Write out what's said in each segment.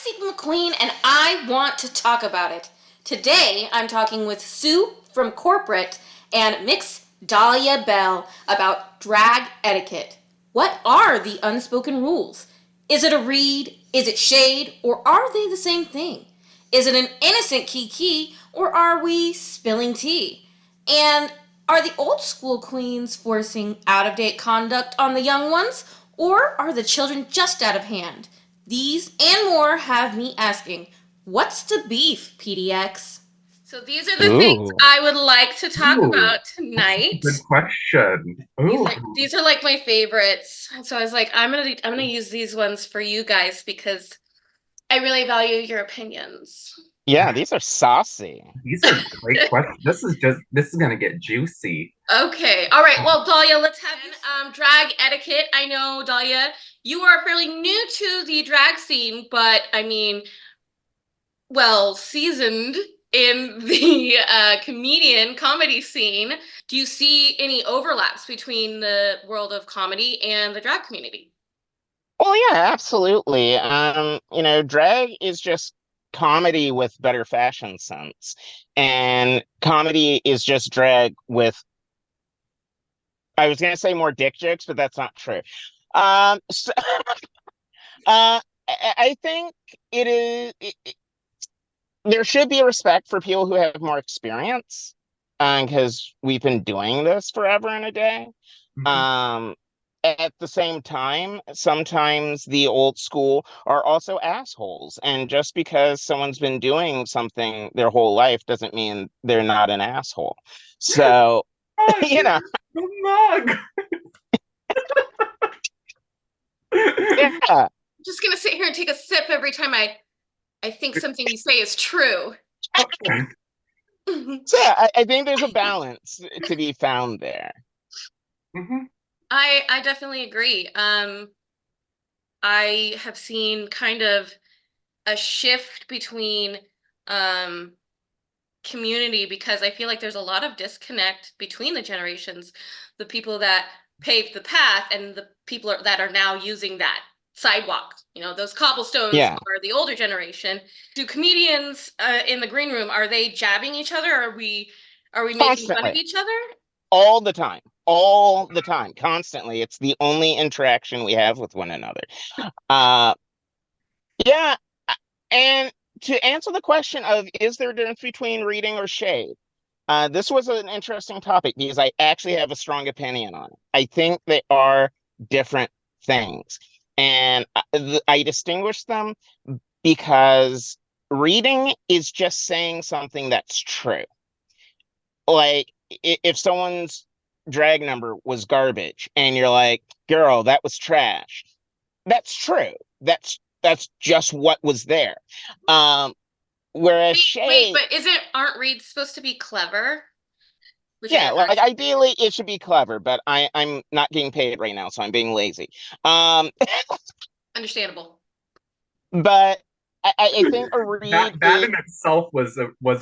Sequin McQueen, and I want to talk about it. Today, I'm talking with Sue from Corporate and Mix Dahlia Belle about drag etiquette. What are the unspoken rules? Is it a read? Is it shade? Or are they the same thing? Is it an innocent kiki? Or are we spilling tea? And are the old school queens forcing out of date conduct on the young ones? Or are the children just out of hand? These and more have me asking, what's the beef, PDX? So these are the things Ooh. I would like to talk Ooh, about that's a tonight. good question. These Ooh, are these are like my favorites. So I was like, I'm gonna use these ones for you guys because I really value your opinions. Yeah, these are saucy. these are great questions. This is gonna get juicy. Okay. All right. Well, Dahlia, let's have drag etiquette. I know, Dahlia, you are fairly new to the drag scene, but I mean, well, seasoned in the comedian comedy scene. Do you see any overlaps between the world of comedy and the drag community? Well, yeah, absolutely. Drag is just comedy with better fashion sense. And comedy is just drag with, I was gonna say more dick jokes, but that's not true. So, I think it is there should be a respect for people who have more experience, because we've been doing this forever and a day. Mhm. Um, at the same time, sometimes the old school are also assholes. And just because someone's been doing something their whole life doesn't mean they're not an asshole. So, Oh, you know, the mug. yeah. I'm just gonna sit here and take a sip every time I think something you say is true. So yeah, I think there's a balance to be found there. Mhm. I definitely agree. I have seen kind of a shift between um community because I feel like there's a lot of disconnect between the generations, the people that paved the path and the people that are now using that sidewalk. You know, those cobblestones Yeah, are the older generation. Do comedians in the green room, are they jabbing each other? Are we making fun of constantly, each other? all the time, constantly. It's the only interaction we have with one another. Uh, yeah, and to answer the question of is there a difference between reading or shade? This was an interesting topic because I actually have a strong opinion on it. I think they are different things, and I distinguish them because reading is just saying something that's true. Like if someone's drag number was garbage and you're like, girl, that was trash. That's true. That's just what was there. Um, whereas Wait, shade, but isn't aren't reads supposed to be clever? Which I yeah, like imagine. ideally it should be clever, but I'm not getting paid right now, so I'm being lazy. Um, Understandable. but I think a read That is in itself was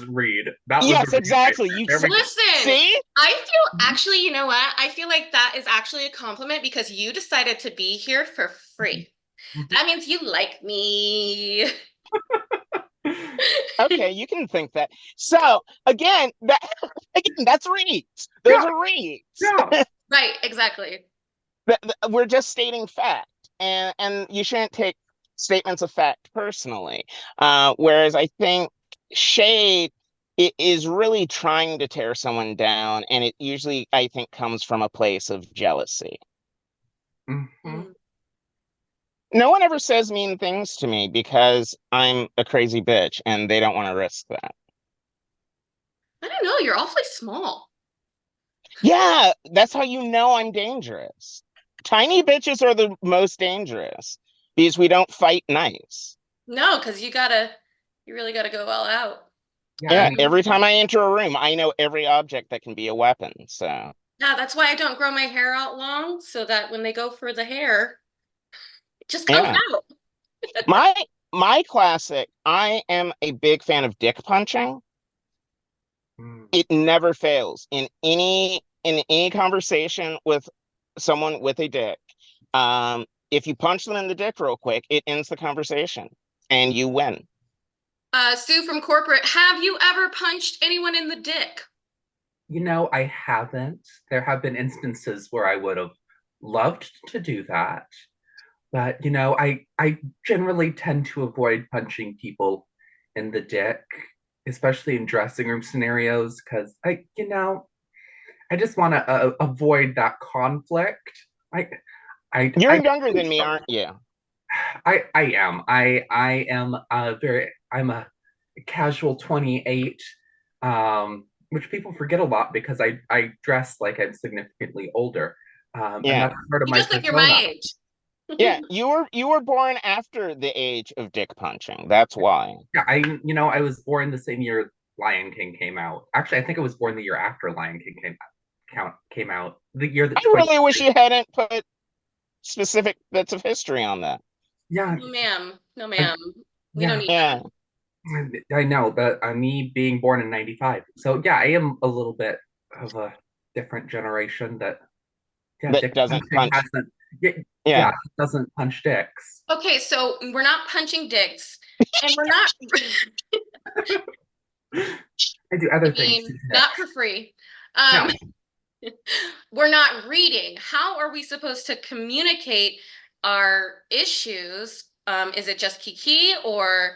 read. That was a yes, read right exactly. there. There we go. Listen, See? I feel actually, you know what? I feel like that is actually a compliment because you decided to be here for free. Mhm. That means you like me. Okay, you can think that. So again, that again, that's reads. Those Yeah, are reads. yeah. Right, exactly. We're just stating fact, and you shouldn't take statements of fact personally. Whereas I think shade is really trying to tear someone down, and it usually I think comes from a place of jealousy. Mhm. Mm. No one ever says mean things to me because I'm a crazy bitch, and they don't want to risk that. I don't know, you're awfully small. Yeah, that's how you know I'm dangerous. Tiny bitches are the most dangerous because we don't fight nice. No, because you really gotta go all out. Yeah, Yeah, and every time I enter a room, I know every object that can be a weapon. So, Yeah, that's why I don't grow my hair out long, so that when they go for the hair, it just comes yeah. out. My my classic, I am a big fan of dick punching. mm, It never fails in any conversation with someone with a dick. If you punch them in the dick real quick, it ends the conversation. and you win. Sue from corporate, have you ever punched anyone in the dick? I haven't. There have been instances where I would have loved to do that. But I generally tend to avoid punching people in the dick, especially in dressing room scenarios, because I just want to avoid that conflict. I You're I younger than me, aren't you? I am. I am I'm a casual 28, which people forget a lot because I dress like I'm significantly older. And Yeah. that's part of You my just like you're my persona. age. Yeah, you were born after the age of dick punching. That's why. Yeah, I was born the same year Lion King came out. Actually, I think I was born the year after Lion King came out. The year that I Toy really wish Story. you hadn't put specific bits of history on that. Yeah, No, ma'am. No, I, ma'am. We don't yeah, need Yeah. that. I know that me being born in '95. So yeah, I am a little bit of a different generation that That dick doesn't punching punch. hasn't yeah, Yeah. doesn't punch dicks. Okay, so we're not punching dicks, and we're not, I do I other things to mean, dick. not for free. No, Um, we're not reading. How are we supposed to communicate our issues? Is it just Kiki, or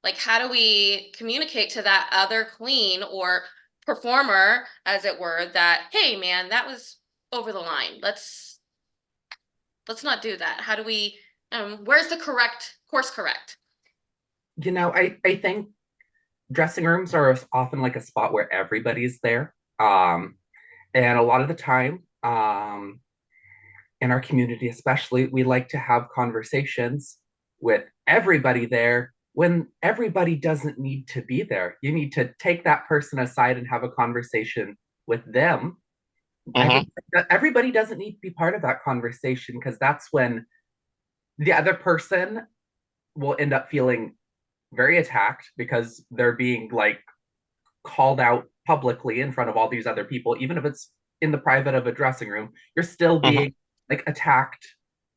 like how do we communicate to that other queen or performer, as it were, that hey, man, that was over the line. Let's not do that. How do we? Where's the correct course correct? I think dressing rooms are often like a spot where everybody's there. And a lot of the time, in our community, especially, we like to have conversations with everybody there when everybody doesn't need to be there. You need to take that person aside and have a conversation with them. I Hmm. think that everybody doesn't need to be part of that conversation because that's when the other person will end up feeling very attacked because they're being like called out publicly in front of all these other people, even if it's in the private of a dressing room, you're still Hmm. being like attacked,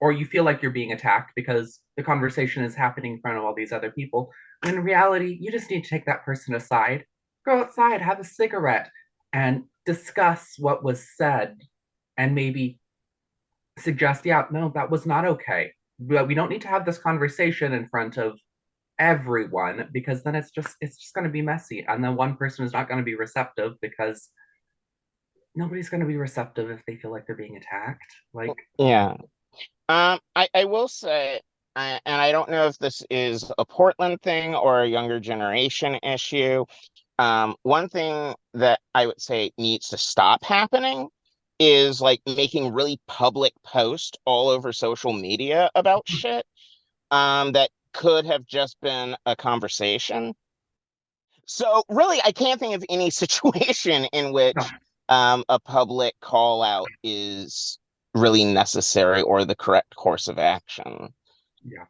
or you feel like you're being attacked because the conversation is happening in front of all these other people. When in reality, you just need to take that person aside, go outside, have a cigarette, and discuss what was said, and maybe suggest, yeah, no, that was not okay. But we don't need to have this conversation in front of everyone because then it's just going to be messy and then one person is not going to be receptive because nobody's going to be receptive if they feel like they're being attacked like Yeah. I will say, and I don't know if this is a Portland thing or a younger generation issue. One thing that I would say needs to stop happening is like making really public posts all over social media about shit that could have just been a conversation. So really, I can't think of any situation in no, which a public call out is really necessary or the correct course of action. yeah,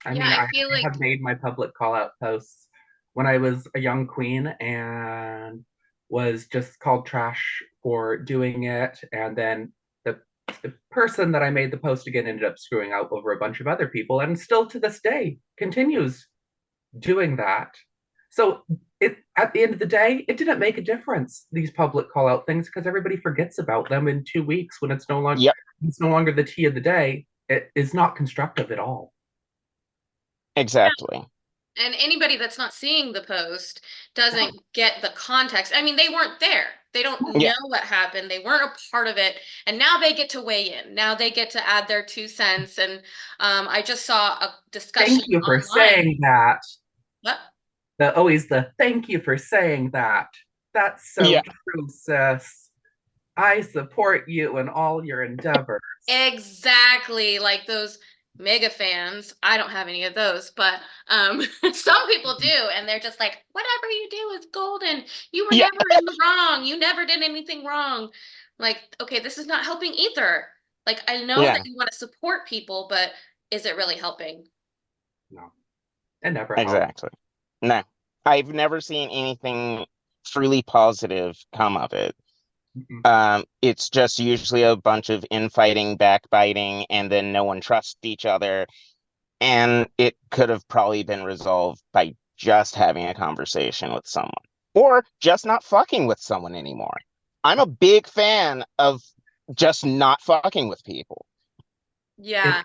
I Yeah, mean, I I feel like have made my public call out posts when I was a young queen and was just called trash for doing it and then the person that I made the post again ended up screwing out over a bunch of other people and still to this day continues doing that. So it at the end of the day, it didn't make a difference, these public call out things, because everybody forgets about them in 2 weeks when Yep, it's no longer the tea of the day. It is not constructive at all. exactly. and anybody that's not seeing the post doesn't get the context. I mean, they weren't there. They don't Yeah, know what happened. They weren't a part of it. And now they get to weigh in. Now they get to add their 2 cents. And I just saw a Thank discussion you for online. saying that. What? The thank you for saying that. That's so yeah, true, sis. I support you in all your endeavors. Exactly, like those mega fans. I don't have any of those, but some people do, and they're just like, whatever you do is golden. You were yeah, never in the wrong. You never did anything wrong. Like, okay, this is not helping either. Like, I know that yeah, you want to support people, but is it really helping? No, it never helped. exactly. No, I've never seen anything truly positive come of it. Mm-mm. It's just usually a bunch of infighting, backbiting, and then no one trusts each other. And it could have probably been resolved by just having a conversation with someone or just not fucking with someone anymore. I'm a big fan of just not fucking with people. Yeah.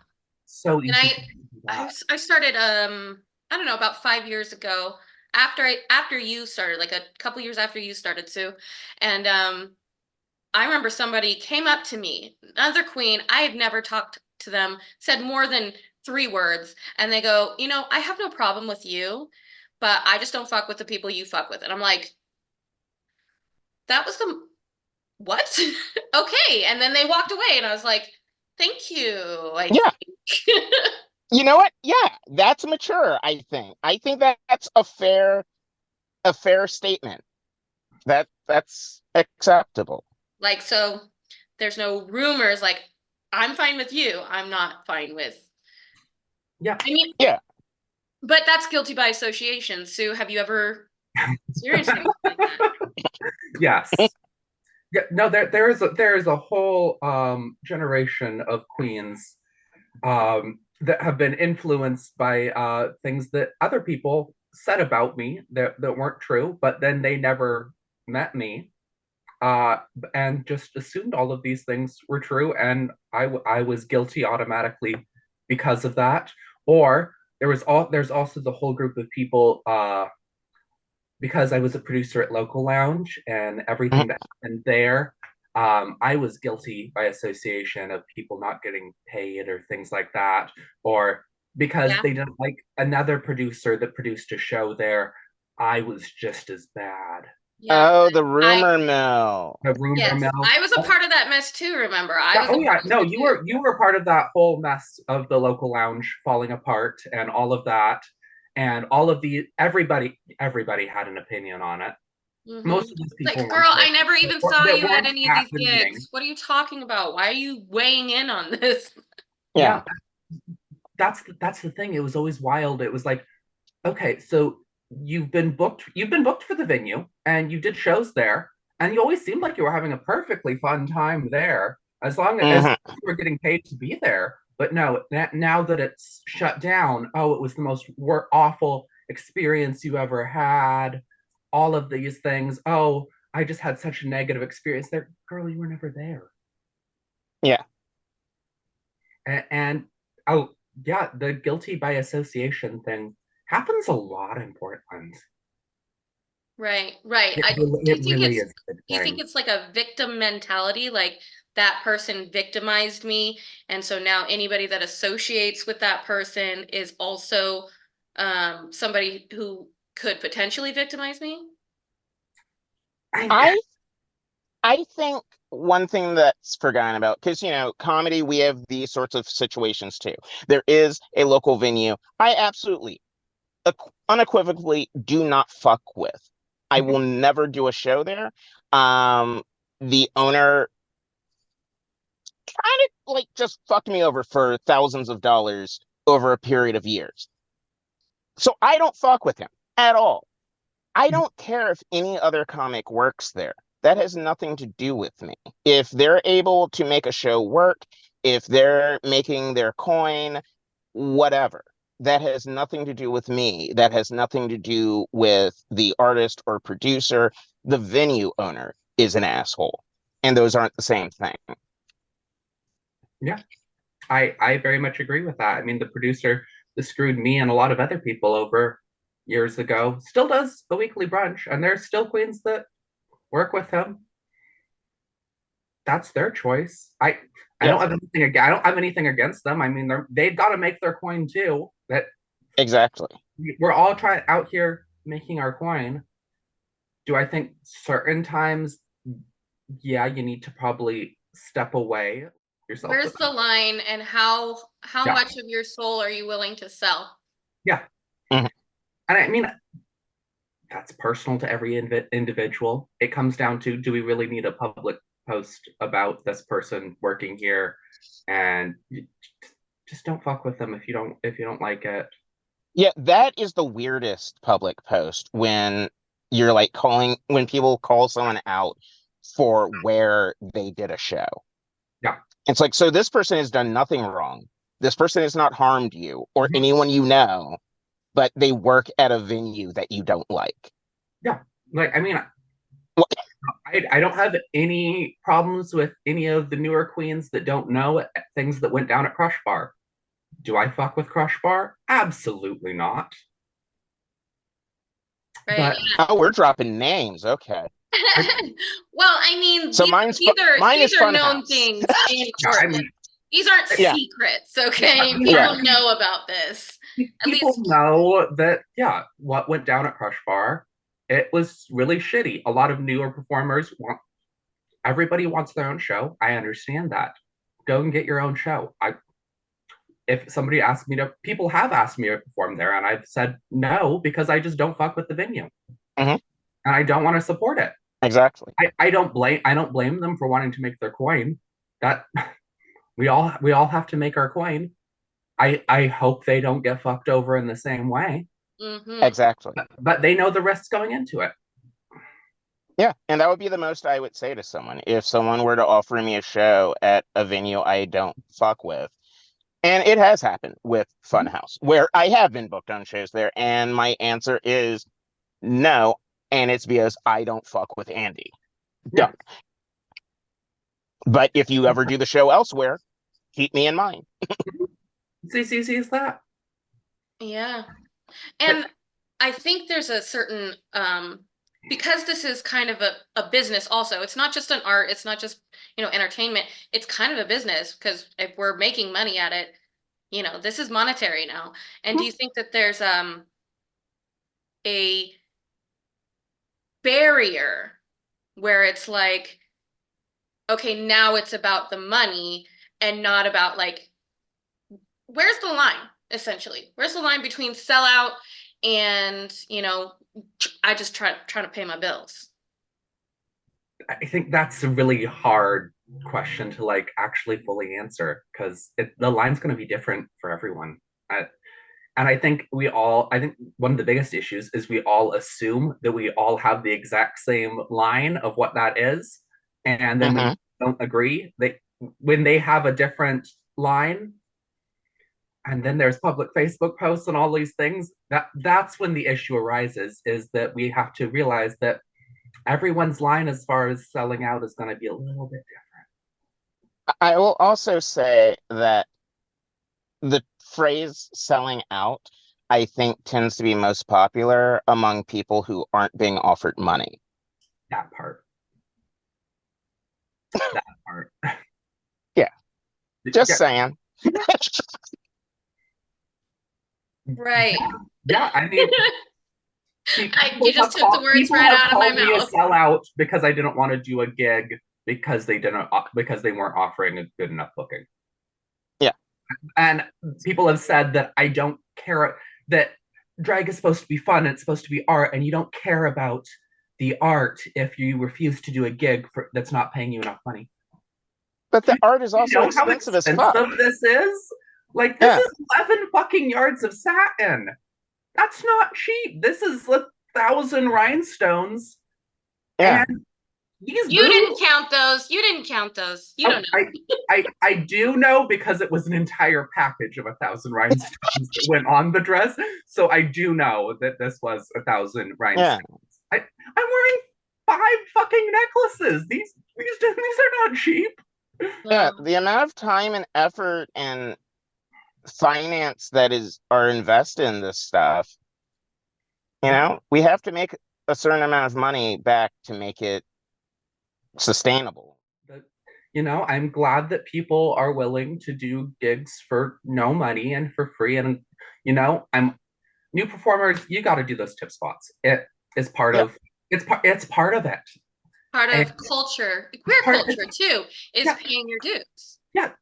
It's so And easy to do that. I started I don't know, about 5 years ago, after you started, like a couple years after you started, Sue. And I remember somebody came up to me, another queen. I had never talked to them, said more than 3 words, and they go, I have no problem with you, but I just don't fuck with the people you fuck with. And I'm like, that was the what? Okay. And then they walked away, and I was like, thank you, I Yeah. think. You know what? Yeah, that's mature, I think. I think that's a fair statement. That's acceptable. Like, so there's no rumors like, I'm fine with you, I'm not fine with. Yeah. I mean, Yeah. but that's guilty by association. Sue, have you ever experienced anything like that? Yes. Yeah, no, there is a whole generation of queens that have been influenced by things that other people said about me that weren't true, but then they never met me uh, and just assumed all of these things were true, and I was guilty automatically because of that. Or there's also the whole group of people because I was a producer at Local Lounge and Mhm. everything that happened there, I was guilty by association of people not getting paid or things like that, or because Yeah. they didn't like another producer that produced a show there, I was just as bad. Yeah. Oh, the I rumor mill. A rumor Yes, mill. I was a part of that mess too, remember? I Yeah, was a oh yeah, no, producer you too. were part of that whole mess of the Local Lounge falling apart and all of that, and all of the everybody had an opinion on it. Most of these people Like, girl, weren't I there never even saw that you at weren't any of at these the meeting. gigs. What are you talking about? Why are you weighing in on this? Yeah. Yeah, that's the thing. It was always wild. It was like, okay, so you've been booked for the venue and you did shows there, and you always seemed like you were having a perfectly fun time there, as long as Hmm. you were getting paid to be there. But no, now that it's shut down, oh, it was the most awful experience you ever had. All of these things. Oh, I just had such a negative experience there. Girl, you were never there. Yeah. And oh yeah, the guilty by association thing happens a lot in Portland. Right, right. It I really, do you it think really it's is a good do you think thing. it's like a victim mentality, like that person victimized me, and so now anybody that associates with that person is also somebody who could potentially victimize me? I I I think one thing that's forgotten about, because comedy, we have these sorts of situations too. There is a local venue I absolutely unequivocally do not fuck with. I will never do a show there. The owner kind of like just fucked me over for thousands of dollars over a period of years. So I don't fuck with him at all. I don't care if any other comic works there. That has nothing to do with me. If they're able to make a show work, if they're making their coin, whatever. That has nothing to do with me. That has nothing to do with the artist or producer. The venue owner is an asshole. And those aren't the same thing. yeah, I very much agree with that. I mean, the producer that screwed me and a lot of other people over years ago still does the weekly brunch, and there's still queens that work with him. That's their choice. I Yeah, don't have anything I don't have anything against them. I mean, they've got to make their coin too. That exactly. we're all trying out here making our coin. Do I think certain times, yeah, you need to probably step away yourself Where's with the that? line, and how Yeah, much of your soul are you willing to sell? yeah. Mhm. And I mean, that's personal to every individual. It comes down to, do we really need a public post about this person working here? And just don't fuck with them if you don't like it. Yeah, that is the weirdest public post when you're like when people call someone out for where they did a show. Yeah. It's like, so this person has done nothing wrong. this person has not harmed you or Mhm. anyone you know, but they work at a venue that you don't like. Yeah. Like, I mean, What? I don't have any problems with any of the newer queens that don't know things that went down at Crush Bar. Do I fuck with Crush Bar? Absolutely not. Right. But Oh, we're dropping names. Okay. Well, I mean, So mine these is are known Funhouse. things in yeah, I Portland. mean, These aren't Yeah, secrets, yeah, okay? these yeah. People aren't know about this. At people least, know that, yeah, what went down at Crush Bar, it was really shitty. A lot of newer performers want, everybody wants their own show. I understand that. Go and get your own show. If somebody asked me to, people have asked me to perform there, and I've said no because I just don't fuck with the venue, Hmm. and I don't want to support it. Exactly. I don't blame them for wanting to make their coin. That we all have to make our coin. I hope they don't get fucked over in the same way, mm-hmm. Exactly. but they know the risks going into it. Yeah, and that would be the most I would say to someone if someone were to offer me a show at a venue I don't fuck with. And it has happened with Funhouse, where I have been booked on shows there, and my answer is no, and it's because I don't fuck with Andy. Yeah. Done. But if you ever do the show elsewhere, keep me in mind. CCC is that. Yeah. But And I think there's a certain because this is kind of a business also. It's not just an art, it's not just, entertainment. It's kind of a business because if we're making money at it, this is monetary now. And do you think that there's a barrier where it's like, okay, now it's about the money and not about like where's the line essentially? Where's the line between sellout and, I just trying to pay my bills? I think that's a really hard question to like actually fully answer because the line's going to be different for everyone. I, and I think one of the biggest issues is we all assume that we all have the exact same line of what that is, and then when Hmm. we don't agree, when they have a different line, and then there's public Facebook posts and all these things, that's when the issue arises. Is that we have to realize that everyone's line as far as selling out is going to be a little bit I will also say that the phrase selling out, I think, tends to be most popular among people who aren't being offered money. that part. That part. Yeah, just Yeah, saying. Right. yeah. I mean, You just took the words people right have out of my called me a mouth. sellout because I didn't want to do a gig because they weren't offering a good enough booking. Yeah. And people have said that I don't care, that drag is supposed to be fun and it's supposed to be art, and you don't care about the art if you refuse to do a gig that's not paying you enough money. But the art is You also know how expensive as fuck. expensive this is? Like, this Yeah. is 11 fucking yards of satin. That's not cheap. This is 1,000 rhinestones. Yeah. And these You didn't boobs, count those. You didn't count those. You don't know. I do know because it was an entire package of 1,000 rhinestones that went on the dress. So I do know that this was 1,000 Yeah. rhinestones. I'm wearing 5 fucking necklaces. These are not cheap. Yeah. Well, The amount of time and effort and finance that are invested in this stuff, Yeah. we have to make a certain amount of money back to make it sustainable. But, I'm glad that people are willing to do gigs for no money and for free. And, I'm new performers, you got to do those tip spots. It is part Yeah. of it's part of it. part And of culture, queer it's culture too, is yeah, paying your dues. yeah.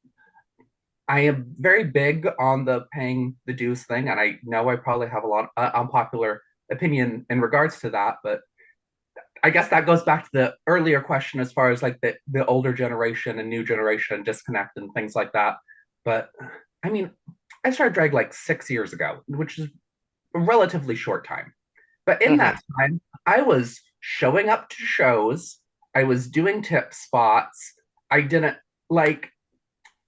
I am very big on the paying the dues thing, and I know I probably have a lot unpopular opinion in regards to that, but I guess that goes back to the earlier question as far as like the older generation and new generation disconnect and things like that. But I mean, I started drag like 6 years ago, which is a relatively short time. But in Hmm. that time, I was showing up to shows, I was doing tip spots. I didn't like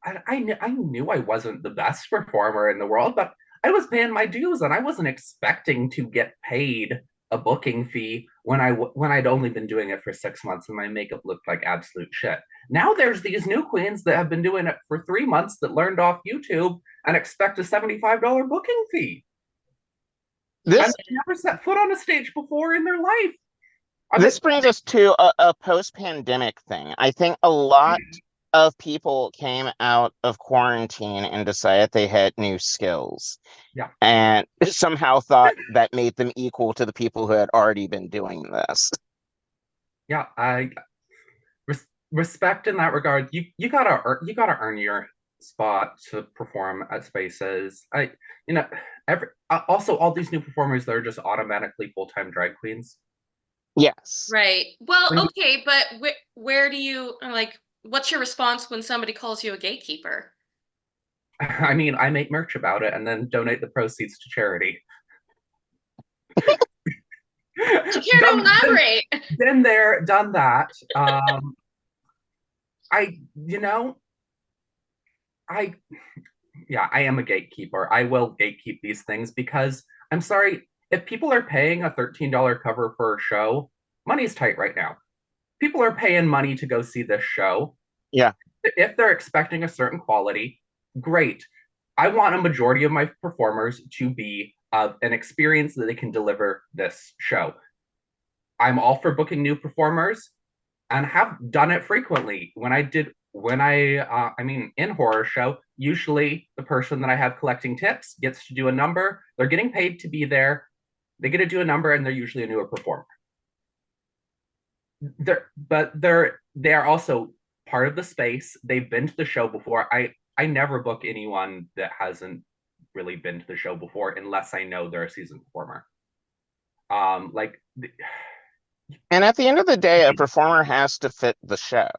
I knew I wasn't the best performer in the world, but I was paying my dues, and I wasn't expecting to get paid a booking fee when I'd only been doing it for 6 months and my makeup looked like absolute shit. Now there's these new queens that have been doing it for 3 months that learned off YouTube and expect a $75 booking fee. This And they've never set foot on a stage before in their life. this brings us to a post-pandemic thing. I think a lot of people came out of quarantine and decided they had new skills Yeah. and somehow thought that made them equal to the people who had already been doing this. Yeah, I respect in that regard. You gotta earn your spot to perform at spaces. You know every also all these new performers that are just automatically full-time drag queens. Yes. Right. Well, When okay, but where do you like? What's your response when somebody calls you a gatekeeper? I mean, I make merch about it and then donate the proceeds to charity. Do you care to done, been, elaborate? been there, done that. I, you know, I yeah, I am a gatekeeper. I will gatekeep these things because I'm sorry, if people are paying a $13 cover for a show, money's tight right now. People are paying money to go see this show. Yeah. If they're expecting a certain quality, great. I want a majority of my performers to be an experience that they can deliver this show. I'm all for booking new performers and have done it frequently. I mean, in horror show, usually the person that I have collecting tips gets to do a number. They're getting paid to be there. They get to do a number, and they're usually a newer performer. They are also part of the space. They've been to the show before. I never book anyone that hasn't really been to the show before unless I know they're a seasoned performer. Like And at the end of the day, a performer has to fit the show.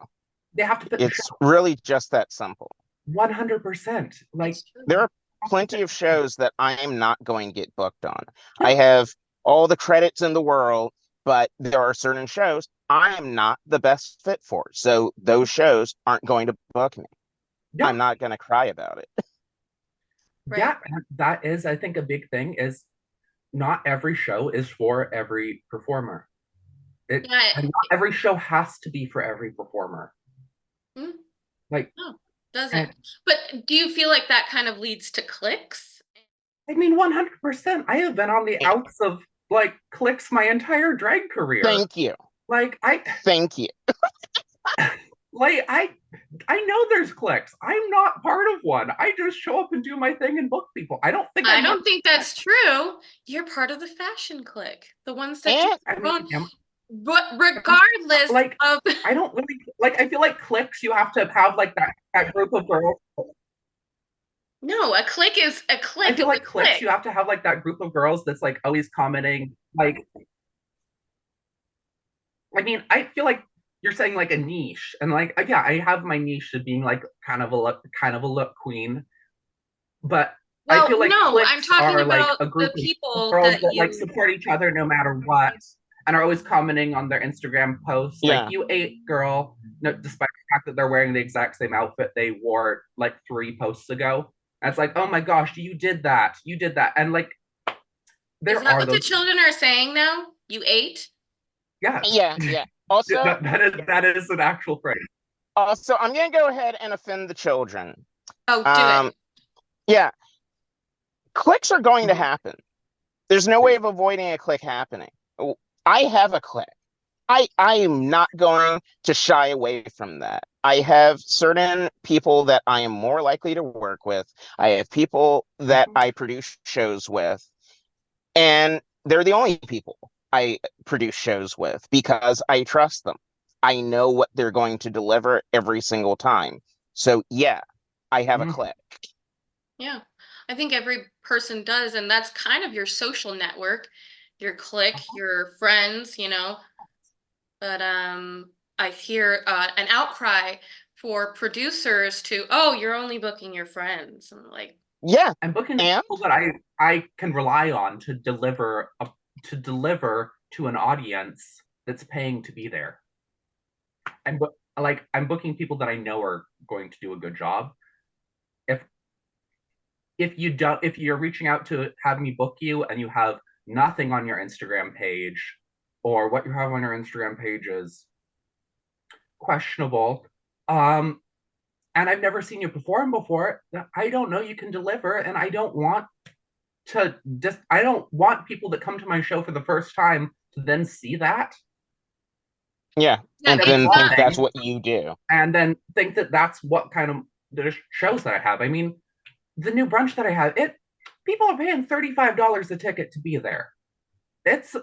they have to fit the show. It's really just that simple. 100%. Like There are plenty of shows that I am not going to get booked on. I have all the credits in the world, but there are certain shows I am not the best fit for. So those shows aren't going to book me. yeah, I'm not going to cry about it. yeah, that is, I think, a big thing is not every show is for every performer. And not every show has to be for every performer. Hmm? Like, no, doesn't. But do you feel like that kind of leads to clicks? I mean, 100%. I have been on the outs of like clicks my entire drag career. Thank you. Thank you. Like I know there's clicks. I'm not part of one. I just show up and do my thing and book people. I don't think that's true. You're part of the fashion clique, the ones that but regardless like of I don't really like. I feel like clicks. You have to have like that group of girls. No, a clique is a clique. I feel like clicks. You have to have like that group of girls that's like always commenting. Like, I mean, I feel like you're saying like a niche, and like yeah, I have my niche of being like kind of a look queen, but I feel like no, I'm cliques talking are like about a group the of people girls that that you like support each other no matter what, and are always commenting on their Instagram posts Yeah. like "you ate, girl," no, despite the fact that they're wearing the exact same outfit they wore like 3 posts ago. And it's like, oh my gosh, you did that, and like there is that are what those. the children are saying now? You ate? Yeah. Yeah. Also, that is an actual phrase. Also, I'm going to go ahead and offend the children. Oh, do it. Yeah. Clicks are going to happen. There's no way of avoiding a click happening. I have a click. I am not going to shy away from that. I have certain people that I am more likely to work with. I have people that I produce shows with, and they're the only people I produce shows with because I trust them. I know what they're going to deliver every single time. So yeah, I have a click. Yeah, I think every person does, and that's kind of your social network, your clique, your friends, But I hear an outcry for producers to, oh, you're only booking your friends. I'm like, yeah, I'm booking people that I can rely on to deliver to an audience that's paying to be there. I'm booking people that I know are going to do a good job. if you're reaching out to have me book you and you have nothing on your Instagram page, or what you have on your Instagram page is questionable, and I've never seen you perform before, I don't know you can deliver, and I don't want people that come to my show for the first time to then see that. Yeah, Yeah, and it's then think not. that's what you do. And then think that that's what kind of the shows that I have. I mean, the new brunch that I have, people are paying $35 a ticket to be there. It's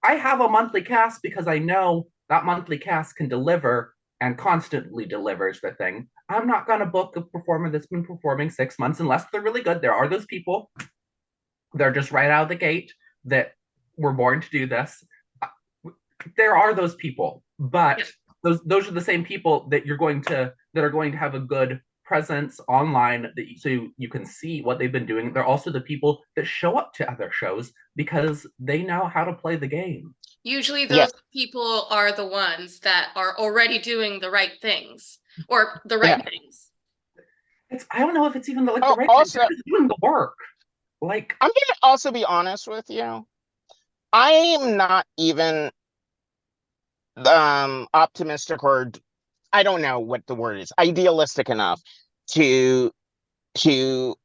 I have a monthly cast because I know that monthly cast can deliver and constantly delivers the thing. I'm not gonna book a performer that's been performing 6 months unless they're really good. There are those people. They're just right out of the gate that were born to do this. There are those people, but those are the same people that are going to have a good presence online so you can see what they've been doing. They're also the people that show up to other shows because they know how to play the game. Usually Yeah. those people are the ones that are already doing the right things or the right things. I don't know if it's even the right thing. Also, They're just doing the work. Like, I'm gonna also be honest with you. I am not even optimistic, or I don't know what the word is, idealistic enough to to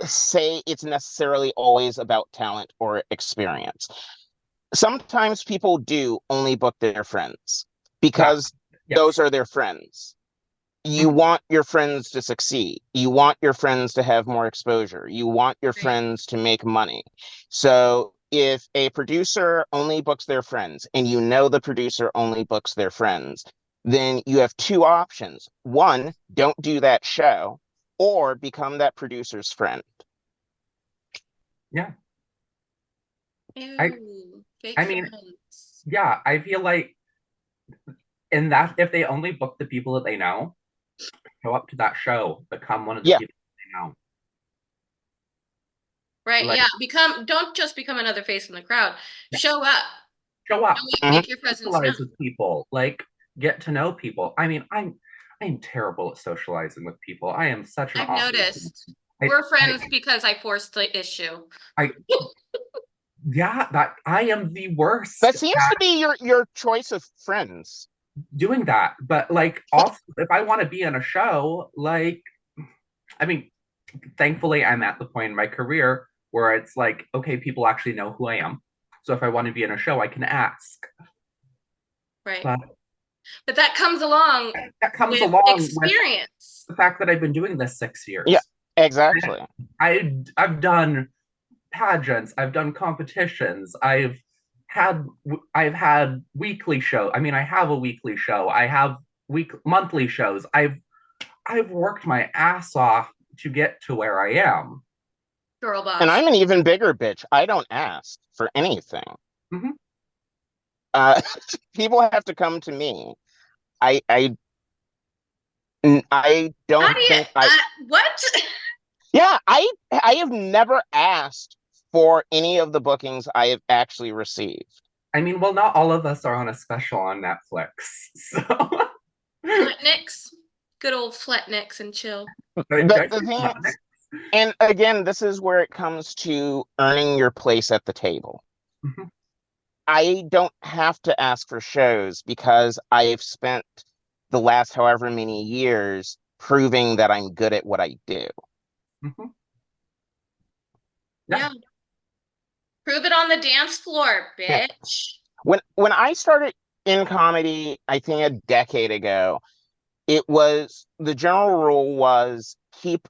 say it's necessarily always about talent or experience. Sometimes people do only book their friends because yes. those are their friends. You want your friends to succeed. You want your friends to have more exposure. You want your friends to make money. So if a producer only books their friends and you know the producer only books their friends, then you have two options. One, don't do that show, or become that producer's friend. Yeah. Ew, fake I mean, friends. yeah, I feel like in that if they only book the people that they know, show up to that show, become one of the Yeah. people they know. Right, Like, yeah. Don't just become another face in the crowd. yeah, Show up. show up, Mhm. Make your presence known. socialize with people, like get to know people. I mean, I'm terrible at socializing with people. I am such an I've awkward noticed. person. We're friends because I forced the issue. I yeah, that I am the worst That seems to be your choice of friends. doing that. But like also if I want to be in a show, like I mean, thankfully I'm at the point in my career where it's like, okay, people actually know who I am. So if I want to be in a show, I can ask. Right. But But that comes along that comes with along with experience. the fact that I've been doing this 6 years. Yeah, exactly. I've done pageants, I've done competitions, had I've had weekly show. I mean, I have a weekly show. I have monthly shows. I've worked my ass off to get to where I am. Girl And boss. I'm an even bigger bitch. I don't ask for anything. Mm-hmm. Uh, people have to come to me. I I I How don't do you think I. what? Yeah, I have never asked for any of the bookings I have actually received. I mean, well, not all of us are on a special on Netflix, so Flatnicks. Good old flatnicks and chill. The thing is, and again, this is where it comes to earning your place at the table. Mhm. I don't have to ask for shows because I've spent the last however many years proving that I'm good at what I do. Mhm. Yeah. Prove it on the dance floor, Yeah. bitch. When I started in comedy, I think a decade ago, it was the general rule was keep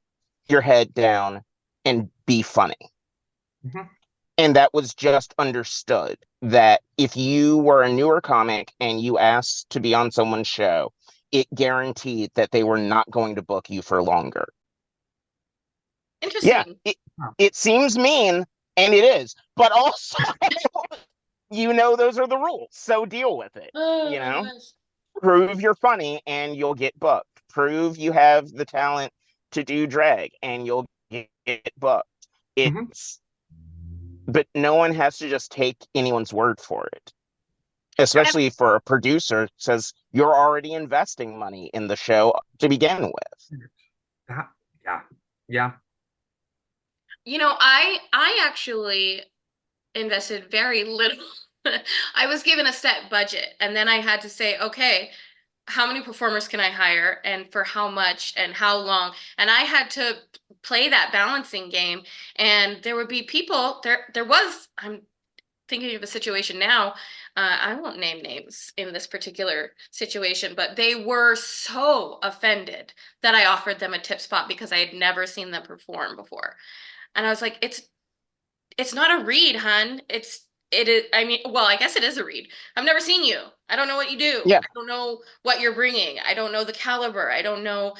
your head down and be funny. Mhm. And that was just understood that if you were a newer comic and you asked to be on someone's show, it guaranteed that they were not going to book you for longer. Yeah, Interesting. it seems mean, and it is, but also, those are the rules, so deal with it. Oh You my know, gosh. prove you're funny and you'll get booked. Prove you have the talent to do drag and you'll get booked. Mhm. It's But no one has to just take anyone's word for it, Have, especially for a producer says you're already investing money in the show to begin with. That, yeah, yeah. I actually invested very little. I was given a set budget, and then I had to say, okay, how many performers can I hire and for how much and how long? And I had to play that balancing game. And there would be people I'm thinking of a situation now. I won't name names in this particular situation, but they were so offended that I offered them a tip spot because I had never seen them perform before. And I was like, it's not a read, hun. It is, I mean, well, I guess it is a read. I've never seen you. I don't know what you do. Yeah. I don't know what you're bringing. I don't know the caliber. I don't know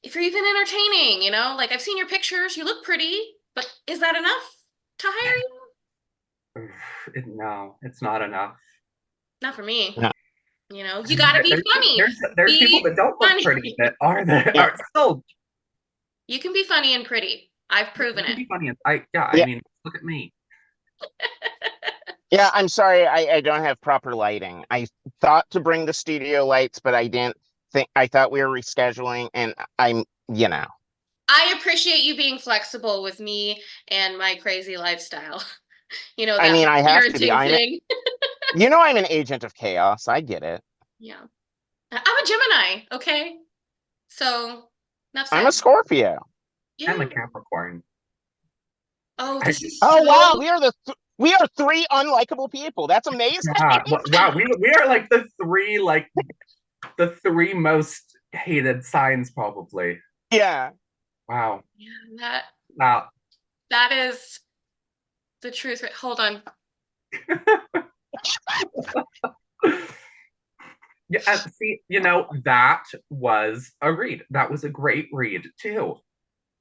if you're even entertaining, Like I've seen your pictures. You look pretty, but is that enough to hire you? No, it's not enough. Not for me. No. You got to be funny. There's people Be that don't look funny. pretty that are there Yeah. are still. You can be funny and pretty. I've proven it. Be funny. I Yeah. mean, look at me. Yeah, I'm sorry, I don't have proper lighting. I thought to bring the studio lights, but I didn't think, I thought we were rescheduling, and I appreciate you being flexible with me and my crazy lifestyle. I That mean, I have to be. parenting thing. I'm an agent of chaos. I get it. Yeah. I'm a Gemini, okay? So, enough I'm a said. Scorpio. I'm Yeah. a Capricorn. Oh, I, this is Oh wow, so. we are three unlikable people. That's amazing. wow, we are like the three most hated signs probably. Yeah. Wow. Yeah, that Now, that is the truth. Hold on. yeah, see, that was a read. That was a great read too.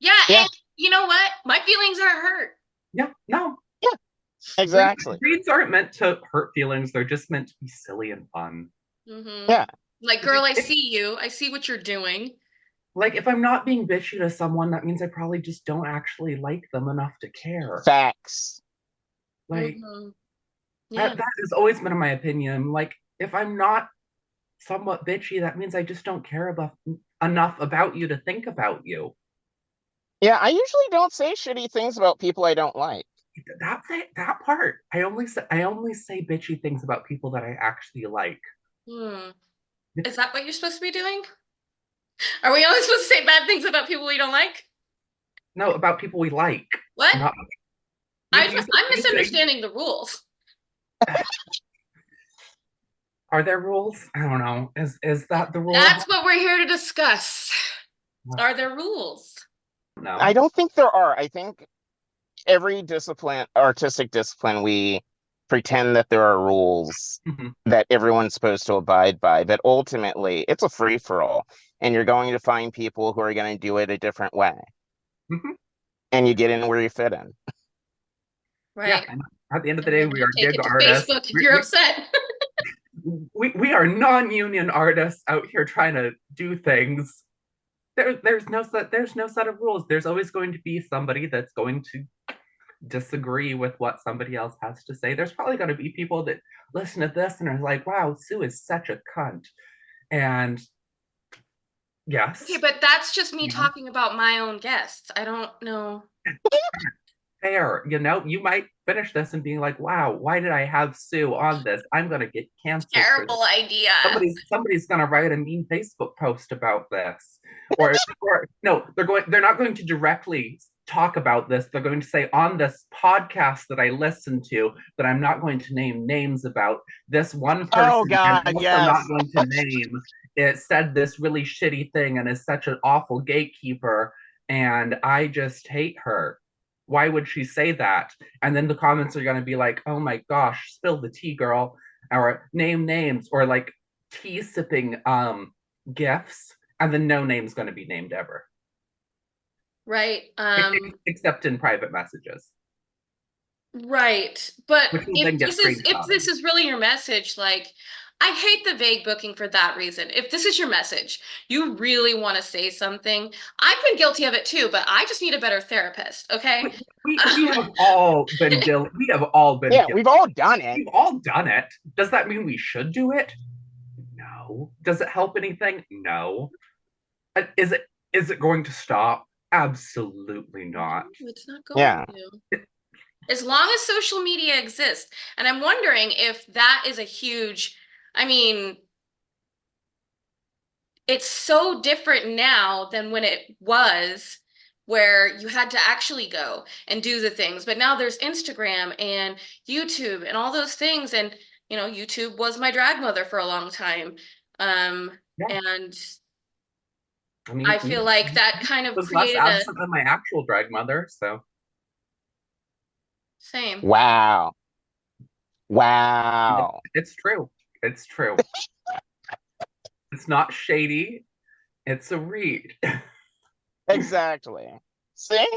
Yeah, Yeah. and you know what? My feelings are hurt. Yeah, no, Yeah. Exactly. reads aren't meant to hurt feelings. They're just meant to be silly and fun. Mm-hmm. Yeah. Like, girl, I see you. I see what you're doing. Like, if I'm not being bitchy to someone, that means I probably just don't actually like them enough to care. Facts. Like, Mm-hmm. Yeah. that has always been my opinion. Like, if I'm not somewhat bitchy, that means I just don't care enough about you to think about you. Yeah, I usually don't say shitty things about people I don't like. That part. I only say bitchy things about people that I actually like. Hmm. Is that what you're supposed to be doing? Are we only supposed to say bad things about people we don't like? No, about people we like. What? Not I'm misunderstanding the rules. Are there rules? I don't know. Is that the rule? That's what we're here to discuss. Are there rules? No. I don't think there are. I think every artistic discipline, we pretend that there are rules that everyone's supposed to abide by, but ultimately it's a free for all, and you're going to find people who are going to do it a different way, and you get in where you fit in. Right. Yeah. At the end of the And day, then we you are take gig it to artists. Facebook if you're upset. We are non-union artists out here trying to do things. There's no set of rules. There's always going to be somebody that's going to disagree with what somebody else has to say. There's probably going to be people that listen to this and are like, wow, Sue is such a cunt. And yes. Okay, but that's just me talking about my own guests. I don't know. Fair. You might finish this and being like, wow, why did I have Sue on this? I'm going to get canceled. Terrible idea. Somebody's going to write a mean Facebook post about this. Or no, they're not going to directly talk about this. They're going to say on this podcast that I listened to that I'm not going to name names about, this one person Oh God, I'm also yes. not going to name, it said this really shitty thing and is such an awful gatekeeper, and I just hate her. Why would she say that? And then the comments are going to be like, oh my gosh, spill the tea, girl, or name names, or like tea sipping gifs, and then no name's going to be named ever. Right. Except in private messages. Right. But if if this is really your message, like, I hate the vague booking for that reason. If this is your message, you really want to say something. I've been guilty of it too, but I just need a better therapist, okay? We have all been guilty. We have all been Yeah, guilty. we've all done it. We've all done it. Does that mean we should do it? No. Does it help anything? No. Is it going to stop? Absolutely not. It's not Yeah. going to. As long as social media exists. And I'm wondering if that is a huge, I mean, it's so different now than when it was, where you had to actually go and do the things. But now there's Instagram and YouTube and all those things. And, YouTube was my drag mother for a long time. Yeah. And I mean, I feel like that kind of was less created a absent than my actual drag mother, so same. Wow. Wow. it's true. It's true. It's not shady. It's a read. Exactly. See?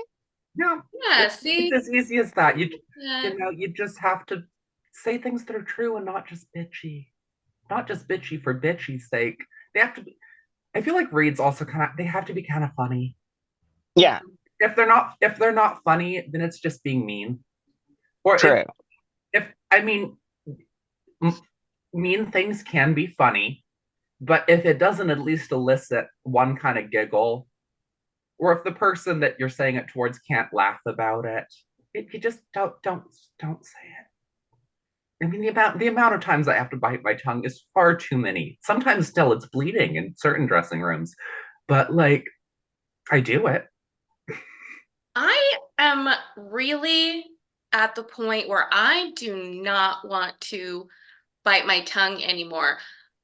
Yeah, Yeah, it's see? as easy as that. Yeah. You just have to say things that are true and not just bitchy. Not just bitchy for bitchy's sake. They have to be. I feel like reads also they have to be kind of funny. Yeah, If they're not funny, then it's just being mean. Or true. if I mean, mean things can be funny, but if it doesn't at least elicit one kind of giggle, or if the person that you're saying it towards can't laugh about you just don't say it. I mean, the amount of times I have to bite my tongue is far too many. Sometimes still it's bleeding in certain dressing rooms, but like I do it. I am really at the point where I do not want to bite my tongue anymore.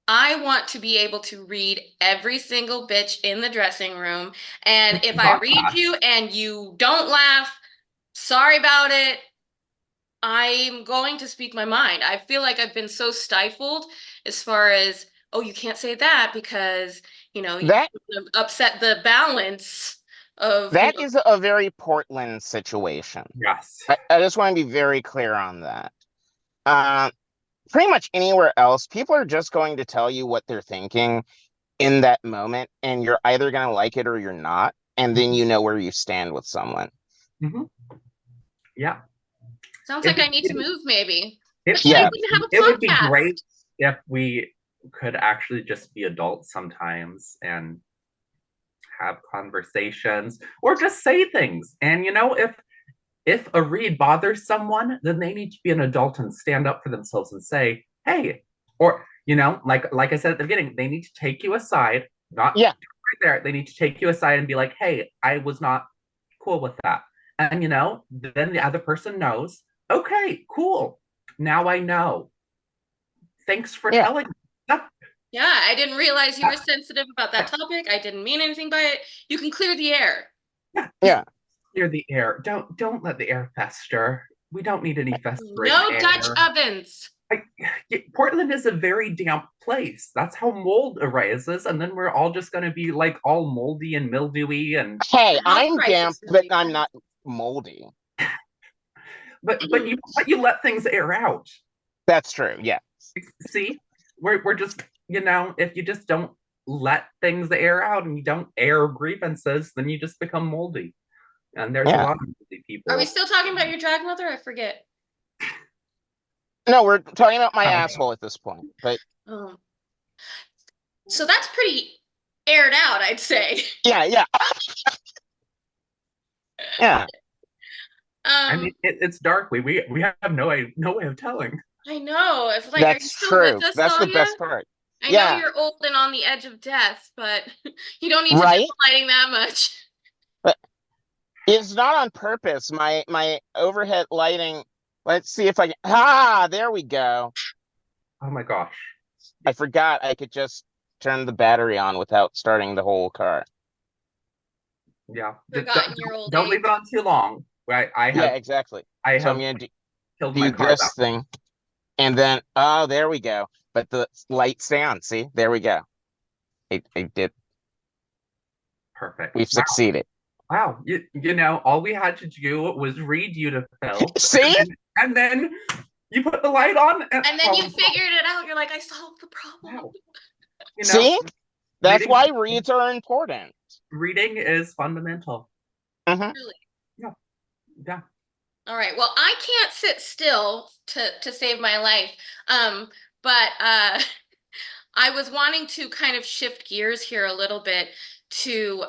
I want to be able to read every single bitch in the dressing room. And if I Got read that. you and you don't laugh, sorry about it. I'm going to speak my mind. I feel like I've been so stifled as far as, oh, you can't say that because, you That upset the balance of, that is a very Portland situation. Yes. I just want to be very clear on that. Um, Pretty much anywhere else, people are just going to tell you what they're thinking in that moment, and you're either going to like it or you're not, and then you know where you stand with someone. Mm-hmm. Yeah. sounds like It, I need to it, move maybe. I it, can't Yeah, even have it would be a podcast. great if we could actually just be adults sometimes and have conversations or just say things. And if a read bothers someone, then they need to be an adult and stand up for themselves and say, "Hey," or like I said at the beginning, they need to take you aside, not yeah, right there. They need to take you aside and be like, "Hey, I was not cool with that," and then the other person knows. Okay, cool. Now I know. Thanks for yeah, telling me. That, Yeah, I didn't realize you were that, sensitive about that topic. I didn't mean anything by it. You can clear the air. yeah, just yeah. clear the air. Don't let the air fester. We don't need any festering No Dutch air. ovens. Like, Portland is a very damp place. That's how mold arises, and then we're all just going to be like all moldy and mildewy, and Hey, The health I'm damp, crisis is but really I'm bad. not moldy. but you let things air out. That's true. Yeah, See, we're just if you just don't let things air out and you don't air grievances, then you just become moldy. And there's a yeah. lot of moldy Are we people. still talking about your drag mother? I forget. No, we're talking about my Oh, asshole at this point. But Um, so that's pretty aired out, I'd say. yeah, yeah, yeah. I mean, Um, it's dark. We have no way of telling. I know. It's like, are you That's still with true. us, That's the Dahlia? best part. I know Yeah, you're old and on the edge of death, but you don't need to dim right. the lighting that much. But it's not on purpose. My overhead lighting. Let's see if I can. Ah, there we go. Oh my gosh. I forgot I could just turn the battery on without starting the whole car. Yeah. Forgotten your old Don't leave age. it on too long. Yeah, exactly. I So I'm have gonna killed my do car this thing, and then oh, there we go. But the lights stay on. See, there we go. I did. perfect. We've Wow. succeeded. Wow. All we had to do was read you to Phil. See, And then you put the light on and And then you figured it out. You're like, I solved the problem. wow. You know, see. That's reading why reads are important. reading is fundamental. Hmm. Really. Yeah. Yeah. All right. Well, I can't sit still to save my life. But I was wanting to kind of shift gears here a little bit to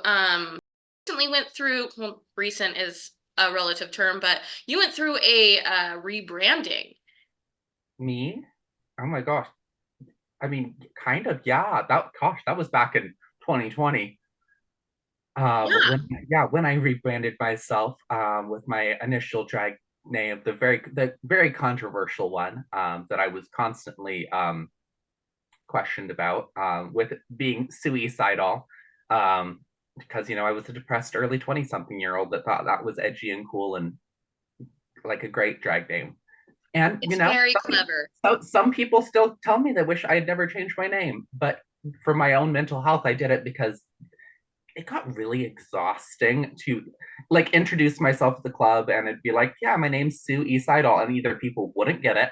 recently went through, well, recent is a relative term, but you went through a rebranding. Me? Oh my gosh. I mean, kind of, yeah. That was back in 2020. Yeah. When I rebranded myself with my initial drag name, the very controversial one that I was constantly questioned about with being suicidal. Because I was a depressed early 20 something year old that thought that was edgy and cool and like a great drag name. And It's very clever. some people still tell me they wish I had never changed my name, but for my own mental health, I did it because it got really exhausting to like introduce myself to the club and it'd be like, yeah, my name's Sue Eastidal, and either people wouldn't get it,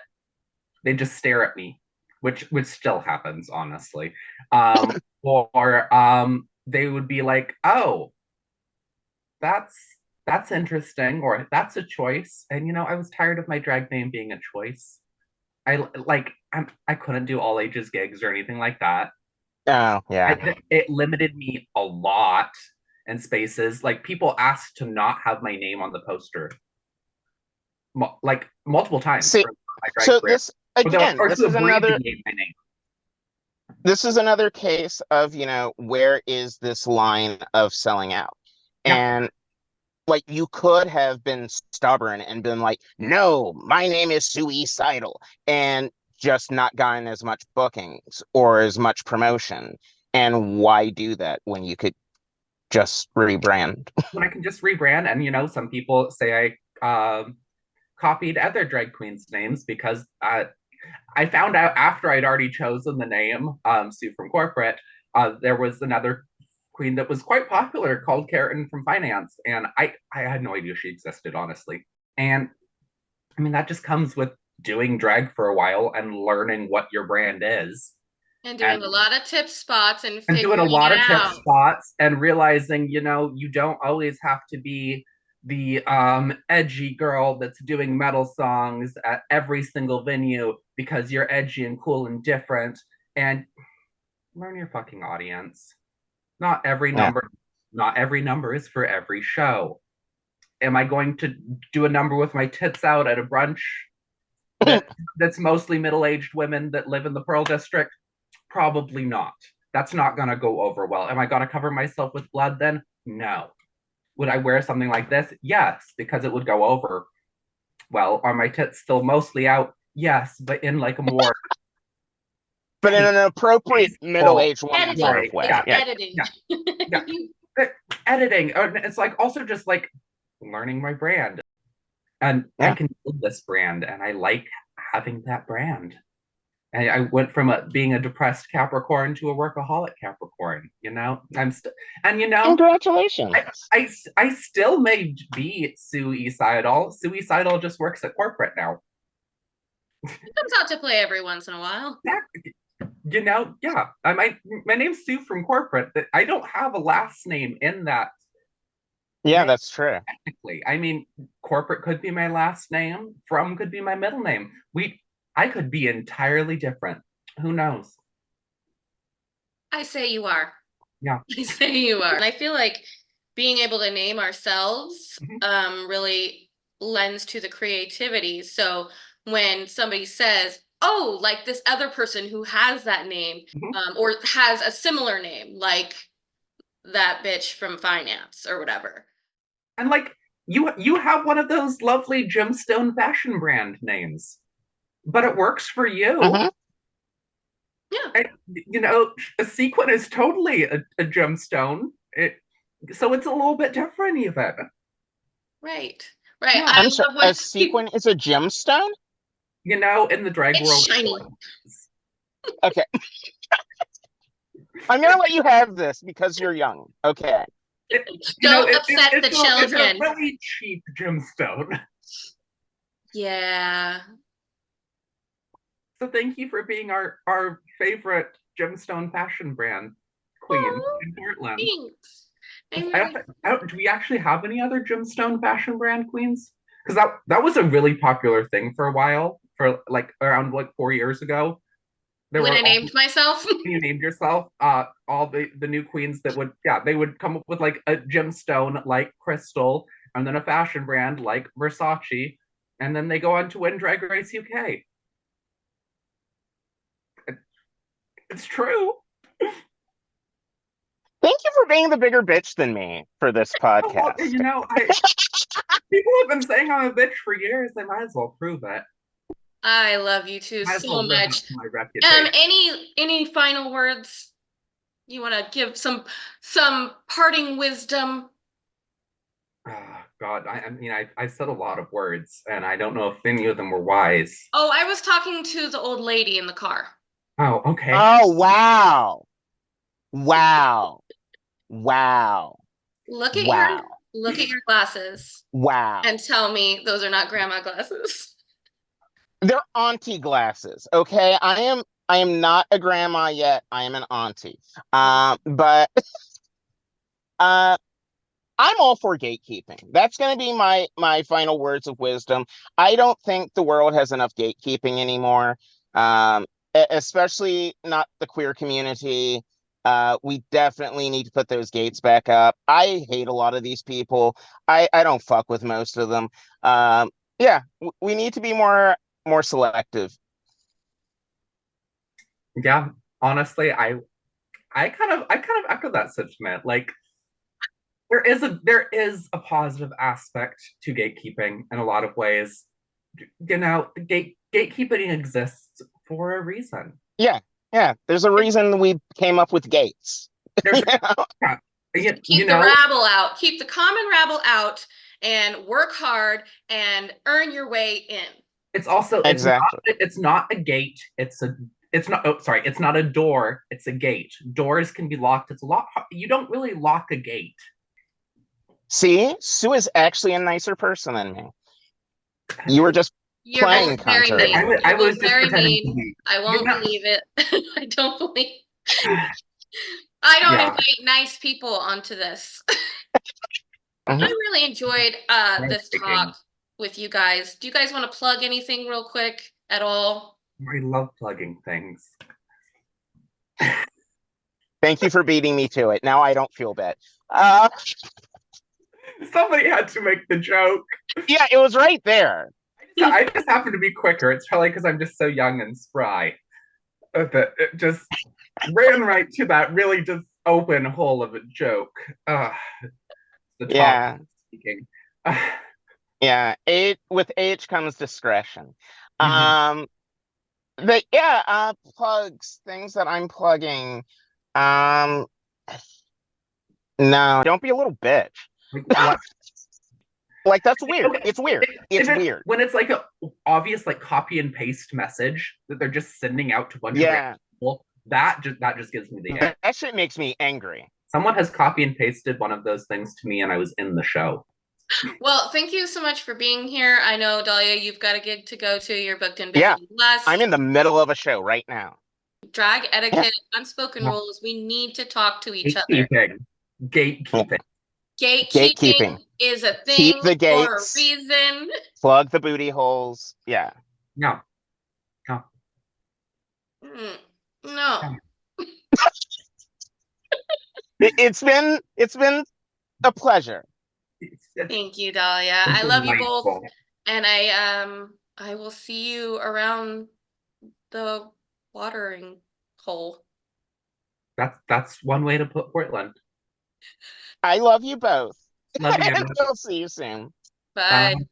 they'd just stare at me, which still happens, honestly, or they would be like, oh, that's that's interesting, or that's a choice. And I was tired of my drag name being a choice. I couldn't do all ages gigs or anything like that. Oh, yeah. It limited me a lot in spaces. Like people asked to not have my name on the poster, like multiple times See, for my drag so career, this or, they, again, or to abbreviate my name. this is another case of, where is this line of selling out? Yeah, And like you could have been stubborn and been like, no, my name is suicidal, and just not gotten as much bookings or as much promotion. And why do that when you could just rebrand? when I can just rebrand, and some people say I copied other drag queens' names because I found out after I'd already chosen the name, Sue from Corporate, there was another queen that was quite popular called Karen from Finance. And I had no idea she existed, honestly. And I mean, that just comes with doing drag for a while and learning what your brand is. And And doing a lot of tip spots and doing a figuring lot it of tip out. spots and realizing, you don't always have to be the edgy girl that's doing metal songs at every single venue because you're edgy and cool and different. And learn your fucking audience. Not every Yeah. number, not every number is for every show. Am I going to do a number with my tits out at a brunch that's mostly middle-aged women that live in the Pearl District? Probably not. That's not going to go over well. Am I going to cover myself with blood then? No. Would I wear something like this? Yes, because it would go over well. Are my tits still mostly out? Yes, but in like a more But in an appropriate tasteful middle-aged woman sort Editing. of way. way. It's Yeah, Yeah. editing. yeah, yeah. But editing, it's like also just like learning my brand. And I Yeah. can build this brand, and I like having that brand. And I went from being a depressed Capricorn to a workaholic Capricorn. I'm still, and I, Congratulations. I I still may be suicidal. Suicidal just works at corporate now. It comes out to play every once in a while. Yeah. My name's Sue from corporate. But I don't have a last name in that Yeah, name that's true. technically. I mean, corporate could be my last name. From could be my middle name. I could be entirely different. Who knows? I say you are. Yeah. I say you are. And I feel like being able to name ourselves Mhm. really lends to the creativity. So when somebody says, oh, like this other person who has that name Mhm. or has a similar name, like that bitch from finance or whatever. And like you have one of those lovely gemstone fashion brand names, but it works for you. Hmm. Yeah, And, a sequin is totally a gemstone. So it's a little bit different even. right. Right. Yeah. I I'm sorry. love A when sequin is a gemstone? In the drag it's world, shiny. Okay. I'm gonna let you have this because you're young. Okay. it, Don't upset the it's a children. really cheap gemstone. Yeah. So thank you for being our favorite gemstone fashion brand queen Oh, in Portland. thanks. I'm really Do we actually have any other gemstone fashion brand queens? Because that was a really popular thing for a while, for like around like 4 years ago. There When were I all named myself. you named yourself, all the new queens that would, yeah, they would come up with like a gemstone like Crystal, and then a fashion brand like Versace, and then they go on to win Drag Race UK. It's true. Thank you for being the bigger bitch than me for this Oh, well, podcast. I people have been saying I'm a bitch for years. They might as well prove it. I love you two Might as so well live much. up to my reputation. Any final words you want to give? Some parting wisdom? Oh, God, I mean, I said a lot of words, and I don't know if any of them were wise. Oh, I was talking to the old lady in the car. Oh, okay. Oh, wow. Wow. Wow. Look at your Wow. look at your glasses and Wow. tell me those are not grandma glasses. They're auntie glasses, okay? I am not a grandma yet. I am an auntie. But uh I'm all for gatekeeping. That's going to be my final words of wisdom. I don't think the world has enough gatekeeping anymore, especially not the queer community. We definitely need to put those gates back up. I hate a lot of these people. I don't fuck with most of them. Yeah, we need to be more selective. Yeah, honestly, I kind of echo that sentiment. Like there is a positive aspect to gatekeeping in a lot of ways. Gatekeeping exists for a reason. Yeah, yeah. There's a reason we came up with gates. There's yeah, you Keep the know, rabble out. Keep the common rabble out and work hard and earn your way in. it's also Exactly. it's not a gate. It's not, oh, sorry, it's not a door, it's a gate. Doors can be locked. It's a lot. You don't really lock a gate. See, Sue is actually a nicer person than me. You were just You're playing both very contrary mean. to me. I You're was both just very pretending to mean. be. I You won't know, believe it. I don't believe. I don't yeah. invite nice people onto this. I Mhm. really enjoyed this Breathtaking. talk with you guys. Do you guys want to plug anything real quick at all? I love plugging things. Thank you for beating me to it. Now I don't feel bad. Uh, Somebody had to make the joke. yeah, it was right there. I just happen to be quicker. It's probably because I'm just so young and spry. That it just ran right to that really just open hole of a joke. The top Yeah, speaking. yeah. With age comes discretion. Mhm. Um, but yeah, plugs, things that I'm plugging. Um, no, don't be a little bitch. Like what? Like that's weird. Okay, It's weird. if It's it weird. when it's like a obvious like copy and paste message that they're just sending out to a bunch of random Yeah, people, that just gives me the ick. that shit makes me angry. Someone has copy and pasted one of those things to me, and I was in the show. Well, thank you so much for being here. I know, Dahlia, you've got a gig to go to. You're booked and busy Yeah, and I'm blessed. in the middle of a show right now. Drag Yeah. etiquette, unspoken rules. We need to talk to each other. Gatekeeping. Gatekeeping. Gatekeeping Gatekeeping. is a Keep thing the for a gates, reason. plug the booty holes. Yeah. No. No. Mm, no. No. It's been a pleasure. It's Thank you, Dahlia. I love you both. delightful. And I will see you around the watering hole. That's one way to put Portland. I love you both. Love you. I'll see you soon. Bye. Bye.